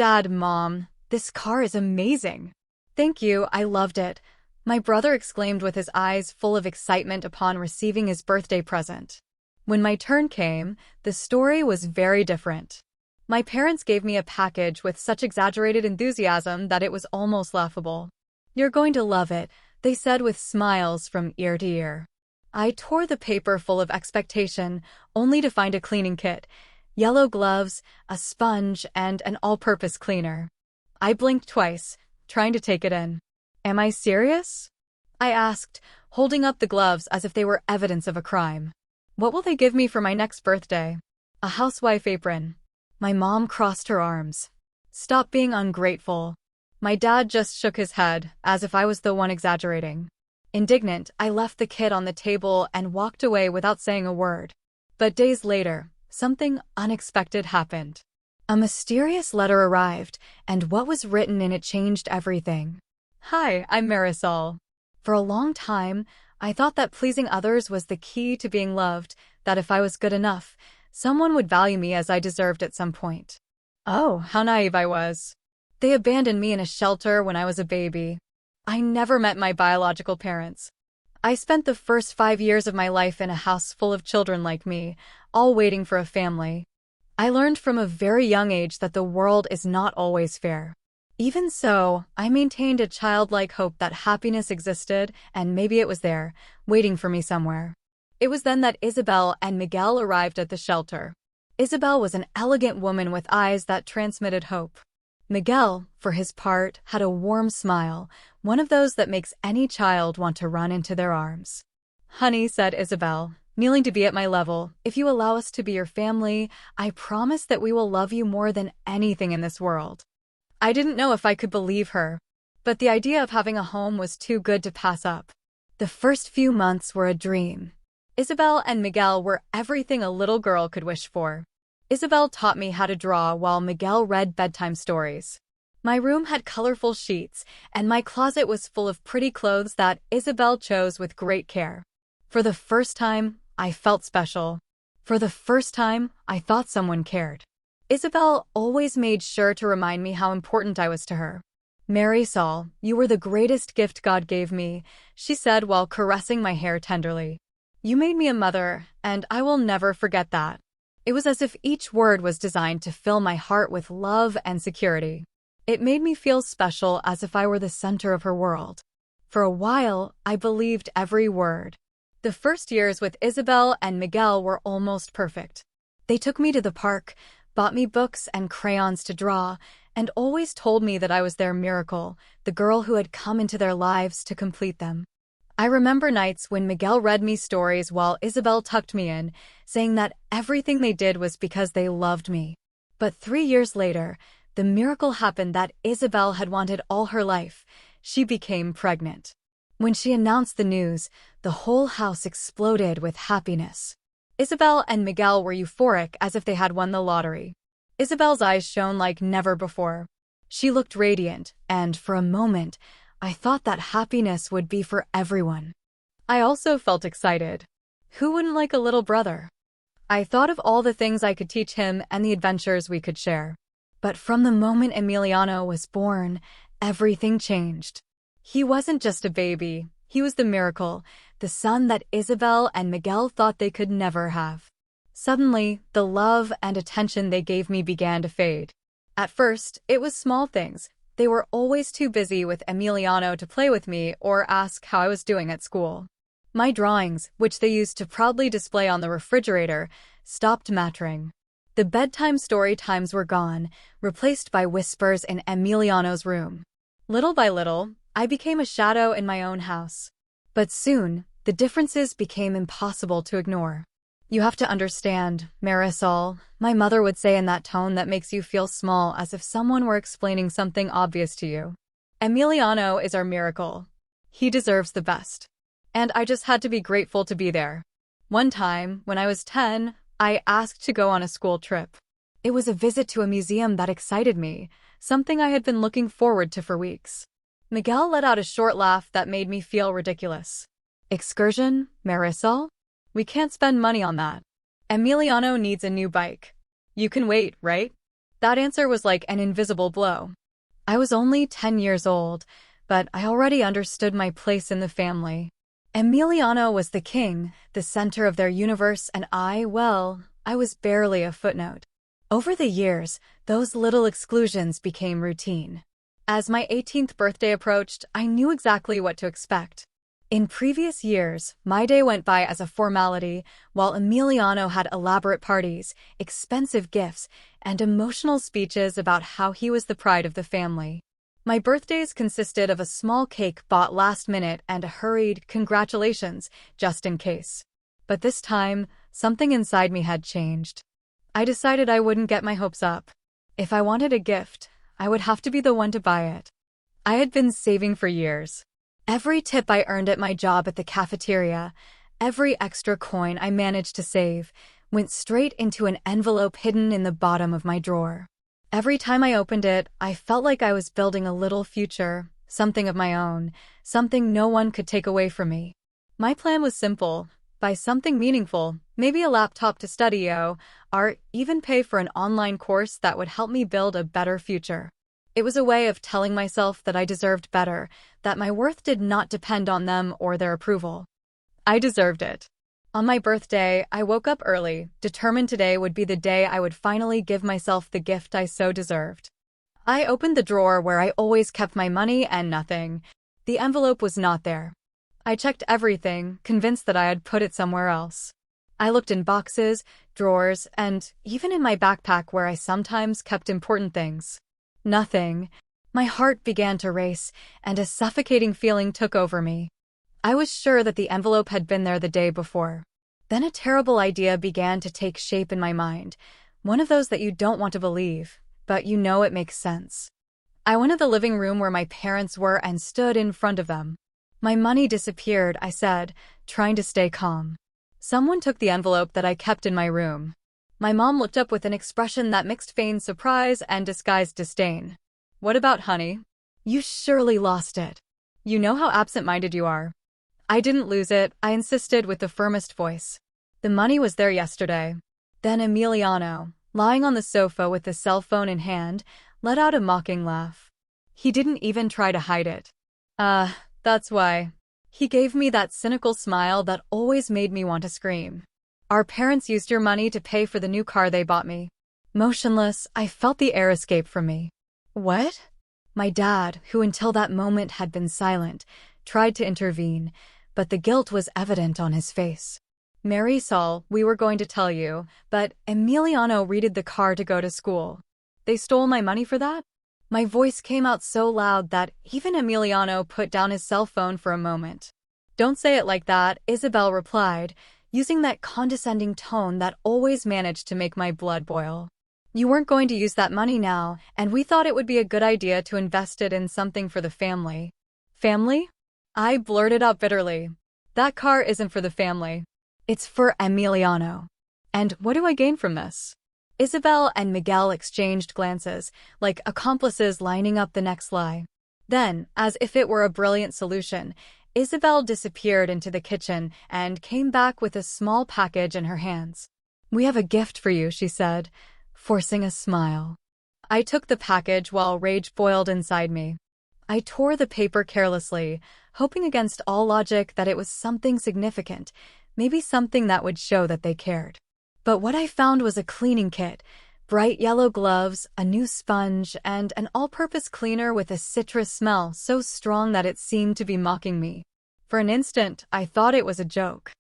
Dad, Mom, this car is amazing. Thank you, I loved it, my brother exclaimed with his eyes full of excitement upon receiving his birthday present. When my turn came, the story was very different. My parents gave me a package with such exaggerated enthusiasm that it was almost laughable. You're going to love it, they said with smiles from ear to ear. I tore the paper full of expectation, only to find a cleaning kit, yellow gloves, a sponge, and an all-purpose cleaner. I blinked twice, trying to take it in. Am I serious? I asked, holding up the gloves as if they were evidence of a crime. What will they give me for my next birthday? A housewife apron. My mom crossed her arms. Stop being ungrateful. My dad just shook his head, as if I was the one exaggerating. Indignant, I left the kit on the table and walked away without saying a word. But days later, something unexpected happened. A mysterious letter arrived, and what was written in it changed everything. Hi, I'm Marisol. For a long time, I thought that pleasing others was the key to being loved, that if I was good enough, someone would value me as I deserved at some point. Oh, how naive I was. They abandoned me in a shelter when I was a baby. I never met my biological parents. I spent the first 5 years of my life in a house full of children like me, all waiting for a family. I learned from a very young age that the world is not always fair. Even so, I maintained a childlike hope that happiness existed, and maybe it was there, waiting for me somewhere. It was then that Isabel and Miguel arrived at the shelter. Isabel was an elegant woman with eyes that transmitted hope. Miguel, for his part, had a warm smile, one of those that makes any child want to run into their arms. Honey, said Isabel, kneeling to be at my level, if you allow us to be your family, I promise that we will love you more than anything in this world. I didn't know if I could believe her, but the idea of having a home was too good to pass up. The first few months were a dream. Isabel and Miguel were everything a little girl could wish for. Isabel taught me how to draw while Miguel read bedtime stories. My room had colorful sheets, and my closet was full of pretty clothes that Isabel chose with great care. For the first time, I felt special. For the first time, I thought someone cared. Isabel always made sure to remind me how important I was to her. Marisol, you were the greatest gift God gave me, she said while caressing my hair tenderly. You made me a mother, and I will never forget that. It was as if each word was designed to fill my heart with love and security. It made me feel special as if I were the center of her world. For a while, I believed every word. The first years with Isabel and Miguel were almost perfect. They took me to the park, bought me books and crayons to draw, and always told me that I was their miracle, the girl who had come into their lives to complete them. I remember nights when Miguel read me stories while Isabel tucked me in, saying that everything they did was because they loved me. But 3 years later, the miracle happened that Isabel had wanted all her life. She became pregnant. When she announced the news, the whole house exploded with happiness. Isabel and Miguel were euphoric as if they had won the lottery. Isabel's eyes shone like never before. She looked radiant, and for a moment, I thought that happiness would be for everyone. I also felt excited. Who wouldn't like a little brother? I thought of all the things I could teach him and the adventures we could share. But from the moment Emiliano was born, everything changed. He wasn't just a baby, he was the miracle, the son that Isabel and Miguel thought they could never have. Suddenly, the love and attention they gave me began to fade. At first, it was small things. They were always too busy with Emiliano to play with me or ask how I was doing at school. My drawings, which they used to proudly display on the refrigerator, stopped mattering. The bedtime story times were gone, replaced by whispers in Emiliano's room. Little by little, I became a shadow in my own house. But soon, the differences became impossible to ignore. You have to understand, Marisol, my mother would say in that tone that makes you feel small as if someone were explaining something obvious to you. Emiliano is our miracle. He deserves the best. And I just had to be grateful to be there. One time, when I was 10, I asked to go on a school trip. It was a visit to a museum that excited me, something I had been looking forward to for weeks. Miguel let out a short laugh that made me feel ridiculous. Excursion, Marisol? We can't spend money on that. Emiliano needs a new bike. You can wait, right? That answer was like an invisible blow. I was only 10 years old, but I already understood my place in the family. Emiliano was the king, the center of their universe, and I was barely a footnote. Over the years, those little exclusions became routine. As my 18th birthday approached, I knew exactly what to expect. In previous years, my day went by as a formality, while Emiliano had elaborate parties, expensive gifts, and emotional speeches about how he was the pride of the family. My birthdays consisted of a small cake bought last minute and a hurried "congratulations" just in case. But this time, something inside me had changed. I decided I wouldn't get my hopes up. If I wanted a gift, I would have to be the one to buy it. I had been saving for years. Every tip I earned at my job at the cafeteria, every extra coin I managed to save, went straight into an envelope hidden in the bottom of my drawer. Every time I opened it, I felt like I was building a little future, something of my own, something no one could take away from me. My plan was simple: buy something meaningful, maybe a laptop to study or even pay for an online course that would help me build a better future. It was a way of telling myself that I deserved better, that my worth did not depend on them or their approval. I deserved it. On my birthday, I woke up early, determined today would be the day I would finally give myself the gift I so deserved. I opened the drawer where I always kept my money and nothing. The envelope was not there. I checked everything, convinced that I had put it somewhere else. I looked in boxes, drawers, and even in my backpack where I sometimes kept important things. Nothing. My heart began to race, and a suffocating feeling took over me. I was sure that the envelope had been there the day before. Then a terrible idea began to take shape in my mind, one of those that you don't want to believe, but you know it makes sense. I went to the living room where my parents were and stood in front of them. My money disappeared, I said, trying to stay calm. Someone took the envelope that I kept in my room. My mom looked up with an expression that mixed feigned surprise and disguised disdain. What about honey? You surely lost it. You know how absent-minded you are. I didn't lose it, I insisted with the firmest voice. The money was there yesterday. Then Emiliano, lying on the sofa with the cell phone in hand, let out a mocking laugh. He didn't even try to hide it. That's why. He gave me that cynical smile that always made me want to scream. Our parents used your money to pay for the new car they bought me. Motionless, I felt the air escape from me. What? My dad, who until that moment had been silent, tried to intervene, but the guilt was evident on his face. Marisol, we were going to tell you, but Emiliano rented the car to go to school. They stole my money for that? My voice came out so loud that even Emiliano put down his cell phone for a moment. Don't say it like that, Isabel replied, using that condescending tone that always managed to make my blood boil. You weren't going to use that money now, and we thought it would be a good idea to invest it in something for the family. Family? I blurted out bitterly. That car isn't for the family. It's for Emiliano. And what do I gain from this? Isabel and Miguel exchanged glances, like accomplices lining up the next lie. Then, as if it were a brilliant solution, Isabel disappeared into the kitchen and came back with a small package in her hands. We have a gift for you, she said, forcing a smile. I took the package while rage boiled inside me. I tore the paper carelessly, hoping against all logic that it was something significant, maybe something that would show that they cared. But what I found was a cleaning kit, bright yellow gloves, a new sponge, and an all-purpose cleaner with a citrus smell so strong that it seemed to be mocking me. For an instant, I thought it was a joke.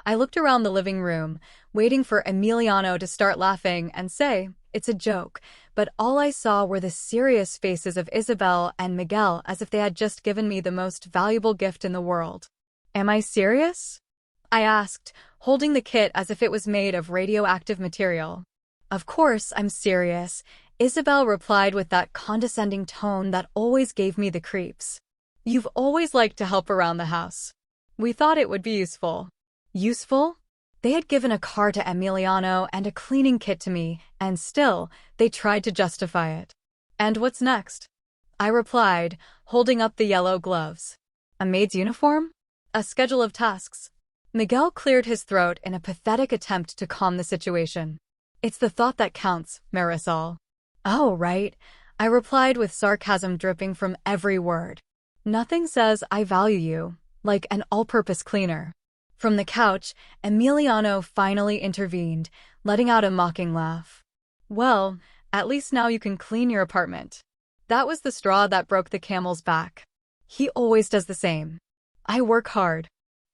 I looked around the living room, waiting for Emiliano to start laughing and say, "It's a joke," but all I saw were the serious faces of Isabel and Miguel as if they had just given me the most valuable gift in the world. Am I serious? I asked, holding the kit as if it was made of radioactive material. Of course I'm serious, Isabel replied with that condescending tone that always gave me the creeps. You've always liked to help around the house. We thought it would be useful. Useful? They had given a car to Emiliano and a cleaning kit to me, and still, they tried to justify it. And what's next? I replied, holding up the yellow gloves. A maid's uniform? A schedule of tasks. Miguel cleared his throat in a pathetic attempt to calm the situation. It's the thought that counts, Marisol. Oh, right, I replied with sarcasm dripping from every word. Nothing says I value you like an all-purpose cleaner. From the couch, Emiliano finally intervened, letting out a mocking laugh. Well, at least now you can clean your apartment. That was the straw that broke the camel's back. He always does the same. I work hard.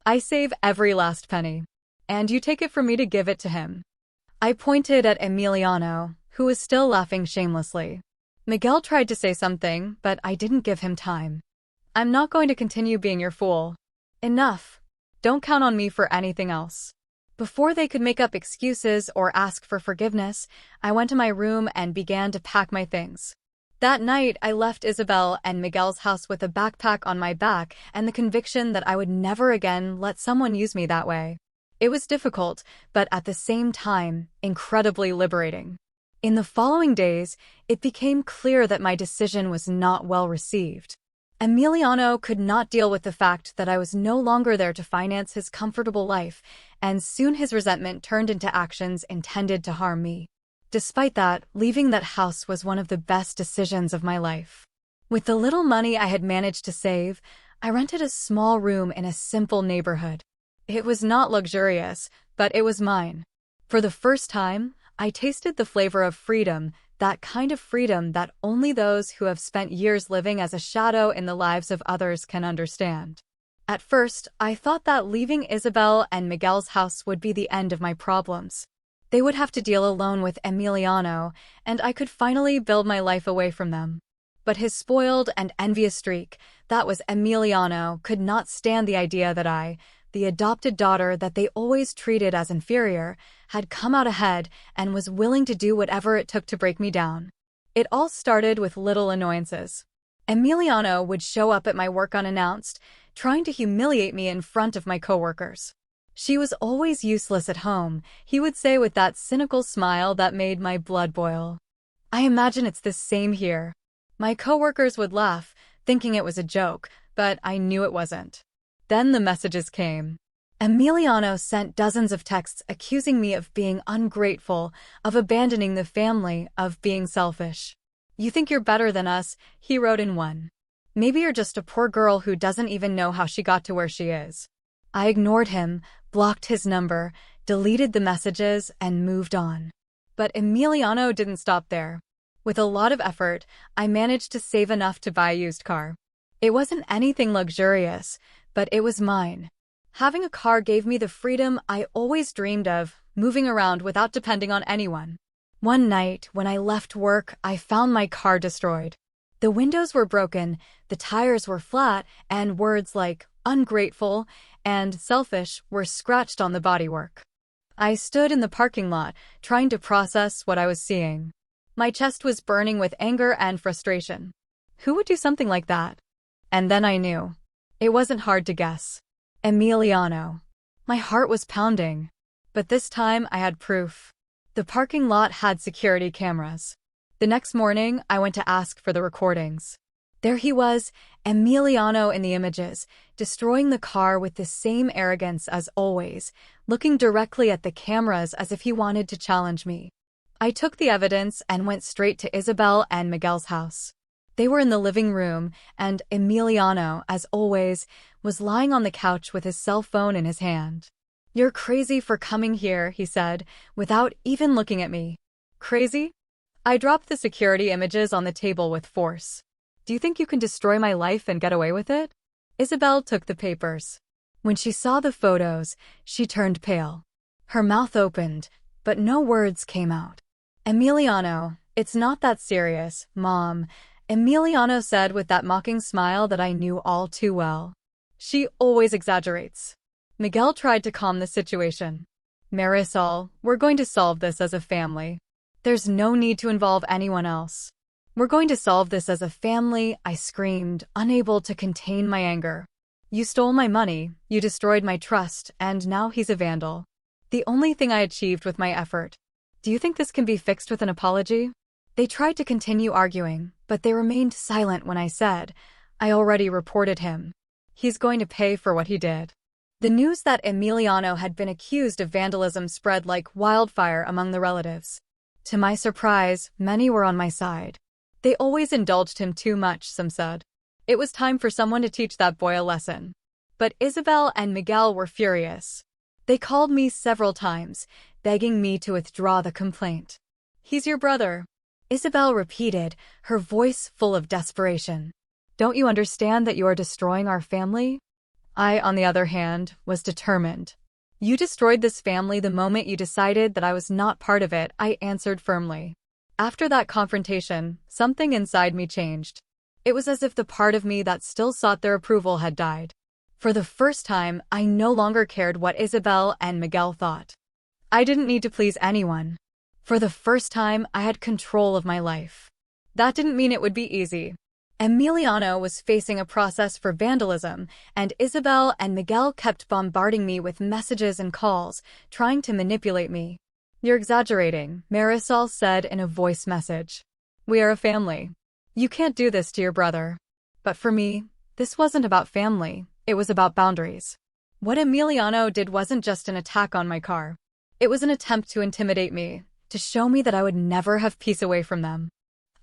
I save every last penny. And you take it from me to give it to him. I pointed at Emiliano, who was still laughing shamelessly. Miguel tried to say something, but I didn't give him time. I'm not going to continue being your fool. Enough. Don't count on me for anything else. Before they could make up excuses or ask for forgiveness, I went to my room and began to pack my things. That night, I left Isabel and Miguel's house with a backpack on my back and the conviction that I would never again let someone use me that way. It was difficult, but at the same time, incredibly liberating. In the following days, it became clear that my decision was not well received. Emiliano could not deal with the fact that I was no longer there to finance his comfortable life, and soon his resentment turned into actions intended to harm me. Despite that, leaving that house was one of the best decisions of my life. With the little money I had managed to save, I rented a small room in a simple neighborhood. It was not luxurious, but it was mine. For the first time, I tasted the flavor of freedom, that kind of freedom that only those who have spent years living as a shadow in the lives of others can understand. At first, I thought that leaving Isabel and Miguel's house would be the end of my problems. They would have to deal alone with Emiliano, and I could finally build my life away from them. But his spoiled and envious streak, that was Emiliano, could not stand the idea that I, the adopted daughter that they always treated as inferior, had come out ahead and was willing to do whatever it took to break me down. It all started with little annoyances. Emiliano would show up at my work unannounced, trying to humiliate me in front of my coworkers. She was always useless at home, he would say with that cynical smile that made my blood boil. I imagine it's the same here. My coworkers would laugh, thinking it was a joke, but I knew it wasn't. Then the messages came. Emiliano sent dozens of texts accusing me of being ungrateful, of abandoning the family, of being selfish. You think you're better than us, he wrote in one. Maybe you're just a poor girl who doesn't even know how she got to where she is. I ignored him, blocked his number, deleted the messages, and moved on. But Emiliano didn't stop there. With a lot of effort, I managed to save enough to buy a used car. It wasn't anything luxurious, but it was mine. Having a car gave me the freedom I always dreamed of, moving around without depending on anyone. One night, when I left work, I found my car destroyed. The windows were broken, the tires were flat, and words like ungrateful and selfish were scratched on the bodywork. I stood in the parking lot, trying to process what I was seeing. My chest was burning with anger and frustration. Who would do something like that? And then I knew. It wasn't hard to guess. Emiliano. My heart was pounding. But this time I had proof. The parking lot had security cameras. The next morning, I went to ask for the recordings. There he was, Emiliano in the images, destroying the car with the same arrogance as always, looking directly at the cameras as if he wanted to challenge me. I took the evidence and went straight to Isabel and Miguel's house. They were in the living room, and Emiliano, as always, was lying on the couch with his cell phone in his hand. You're crazy for coming here, he said, without even looking at me. Crazy? I dropped the security images on the table with force. Do you think you can destroy my life and get away with it? Isabel took the papers. When she saw the photos, she turned pale. Her mouth opened, but no words came out. Emiliano, it's not that serious, Mom, Emiliano said with that mocking smile that I knew all too well. She always exaggerates. Miguel tried to calm the situation. Marisol, we're going to solve this as a family. There's no need to involve anyone else. We're going to solve this as a family, I screamed, unable to contain my anger. You stole my money, you destroyed my trust, and now he's a vandal. The only thing I achieved with my effort. Do you think this can be fixed with an apology? They tried to continue arguing, but they remained silent when I said, I already reported him. He's going to pay for what he did. The news that Emiliano had been accused of vandalism spread like wildfire among the relatives. To my surprise, many were on my side. They always indulged him too much, some said. It was time for someone to teach that boy a lesson. But Isabel and Miguel were furious. They called me several times, begging me to withdraw the complaint. "He's your brother," Isabel repeated, her voice full of desperation. "Don't you understand that you are destroying our family?" I, on the other hand, was determined. "You destroyed this family the moment you decided that I was not part of it," I answered firmly. After that confrontation, something inside me changed. It was as if the part of me that still sought their approval had died. For the first time, I no longer cared what Isabel and Miguel thought. I didn't need to please anyone. For the first time, I had control of my life. That didn't mean it would be easy. Emiliano was facing a process for vandalism, and Isabel and Miguel kept bombarding me with messages and calls, trying to manipulate me. "You're exaggerating," Marisol said in a voice message. "We are a family. You can't do this to your brother." But for me, this wasn't about family, it was about boundaries. What Emiliano did wasn't just an attack on my car. It was an attempt to intimidate me, to show me that I would never have peace away from them.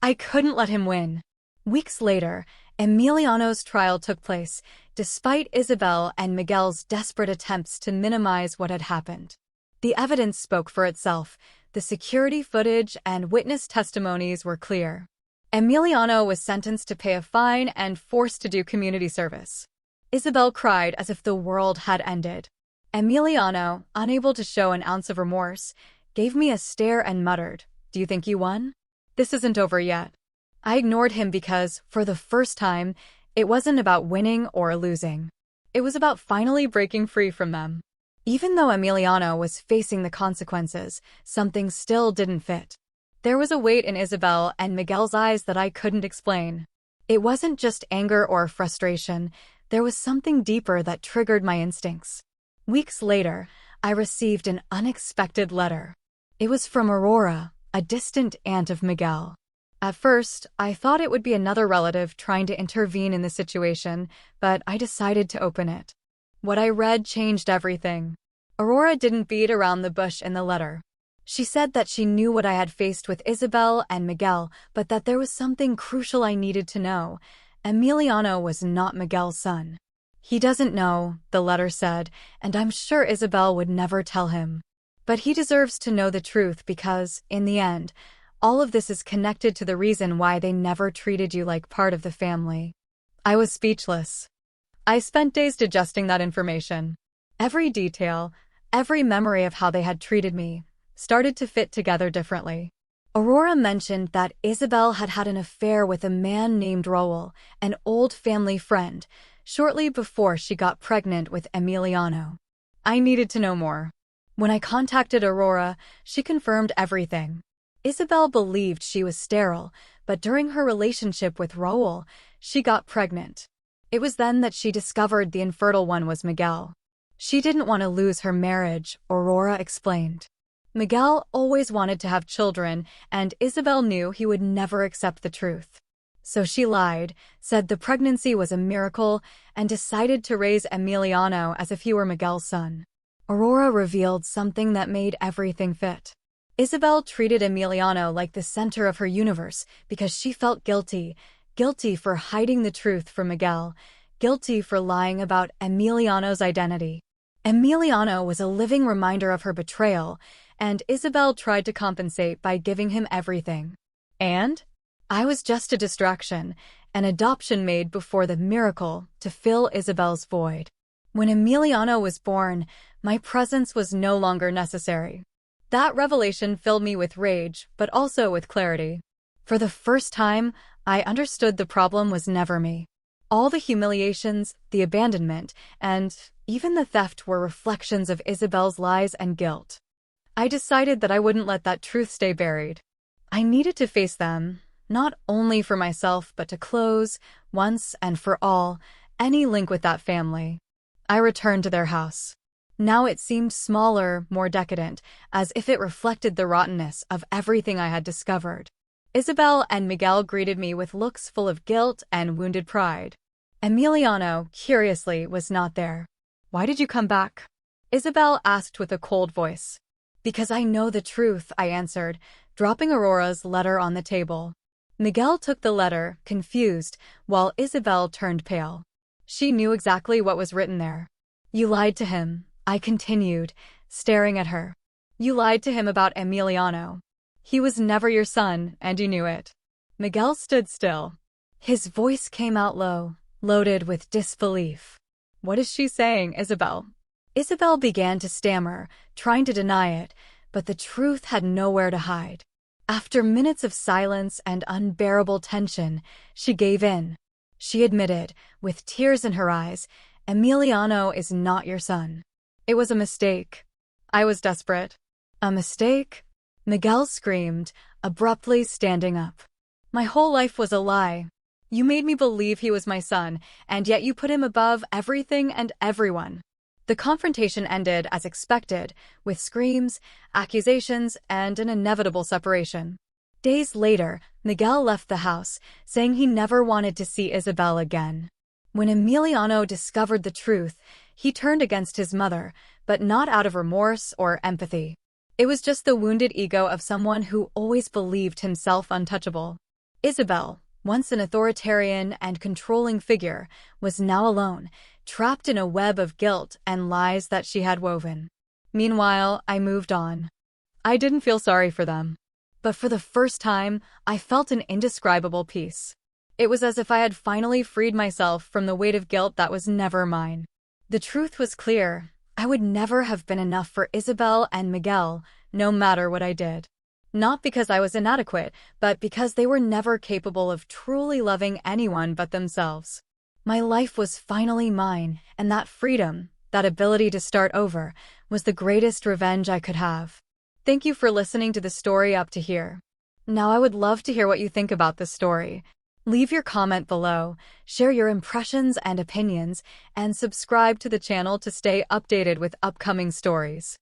I couldn't let him win. Weeks later, Emiliano's trial took place, despite Isabel and Miguel's desperate attempts to minimize what had happened. The evidence spoke for itself. The security footage and witness testimonies were clear. Emiliano was sentenced to pay a fine and forced to do community service. Isabel cried as if the world had ended. Emiliano, unable to show an ounce of remorse, gave me a stare and muttered, "Do you think you won? This isn't over yet." I ignored him because, for the first time, it wasn't about winning or losing. It was about finally breaking free from them. Even though Emiliano was facing the consequences, something still didn't fit. There was a weight in Isabel and Miguel's eyes that I couldn't explain. It wasn't just anger or frustration, there was something deeper that triggered my instincts. Weeks later, I received an unexpected letter. It was from Aurora, a distant aunt of Miguel. At first, I thought it would be another relative trying to intervene in the situation, but I decided to open it. What I read changed everything. Aurora didn't beat around the bush in the letter. She said that she knew what I had faced with Isabel and Miguel, but that there was something crucial I needed to know. Emiliano was not Miguel's son. "He doesn't know," the letter said, "and I'm sure Isabel would never tell him. But he deserves to know the truth because, in the end, all of this is connected to the reason why they never treated you like part of the family." I was speechless. I spent days digesting that information. Every detail, every memory of how they had treated me, started to fit together differently. Aurora mentioned that Isabel had had an affair with a man named Raul, an old family friend, shortly before she got pregnant with Emiliano. I needed to know more. When I contacted Aurora, she confirmed everything. Isabel believed she was sterile, but during her relationship with Raul, she got pregnant. It was then that she discovered the infertile one was Miguel. She didn't want to lose her marriage, Aurora explained. Miguel always wanted to have children, and Isabel knew he would never accept the truth. So she lied, said the pregnancy was a miracle, and decided to raise Emiliano as if he were Miguel's son. Aurora revealed something that made everything fit. Isabel treated Emiliano like the center of her universe because she felt guilty for hiding the truth from Miguel, guilty for lying about Emiliano's identity. Emiliano was a living reminder of her betrayal, and Isabel tried to compensate by giving him everything. And I was just a distraction, an adoption made before the miracle to fill Isabel's void. When Emiliano was born, my presence was no longer necessary. That revelation filled me with rage, but also with clarity. For the first time, I understood the problem was never me. All the humiliations, the abandonment, and even the theft were reflections of Isabel's lies and guilt. I decided that I wouldn't let that truth stay buried. I needed to face them, not only for myself, but to close, once and for all, any link with that family. I returned to their house. Now it seemed smaller, more decadent, as if it reflected the rottenness of everything I had discovered. Isabel and Miguel greeted me with looks full of guilt and wounded pride. Emiliano, curiously, was not there. "Why did you come back?" Isabel asked with a cold voice. "Because I know the truth," I answered, dropping Aurora's letter on the table. Miguel took the letter, confused, while Isabel turned pale. She knew exactly what was written there. "You lied to him," I continued, staring at her. "You lied to him about Emiliano. He was never your son, and you knew it." Miguel stood still. His voice came out low, loaded with disbelief. "What is she saying, Isabel?" Isabel began to stammer, trying to deny it, but the truth had nowhere to hide. After minutes of silence and unbearable tension, she gave in. She admitted, with tears in her eyes, "Emiliano is not your son. It was a mistake." I was desperate. "A mistake?" Miguel screamed, abruptly standing up. "My whole life was a lie. You made me believe he was my son, and yet you put him above everything and everyone." The confrontation ended as expected, with screams, accusations, and an inevitable separation. Days later, Miguel left the house, saying he never wanted to see Isabel again. When Emiliano discovered the truth, he turned against his mother, but not out of remorse or empathy. It was just the wounded ego of someone who always believed himself untouchable. Isabel, once an authoritarian and controlling figure, was now alone, trapped in a web of guilt and lies that she had woven. Meanwhile, I moved on. I didn't feel sorry for them. But for the first time, I felt an indescribable peace. It was as if I had finally freed myself from the weight of guilt that was never mine. The truth was clear. I would never have been enough for Isabel and Miguel, no matter what I did. Not because I was inadequate, but because they were never capable of truly loving anyone but themselves. My life was finally mine, and that freedom, that ability to start over, was the greatest revenge I could have. Thank you for listening to the story up to here. Now I would love to hear what you think about this story. Leave your comment below, share your impressions and opinions, and subscribe to the channel to stay updated with upcoming stories.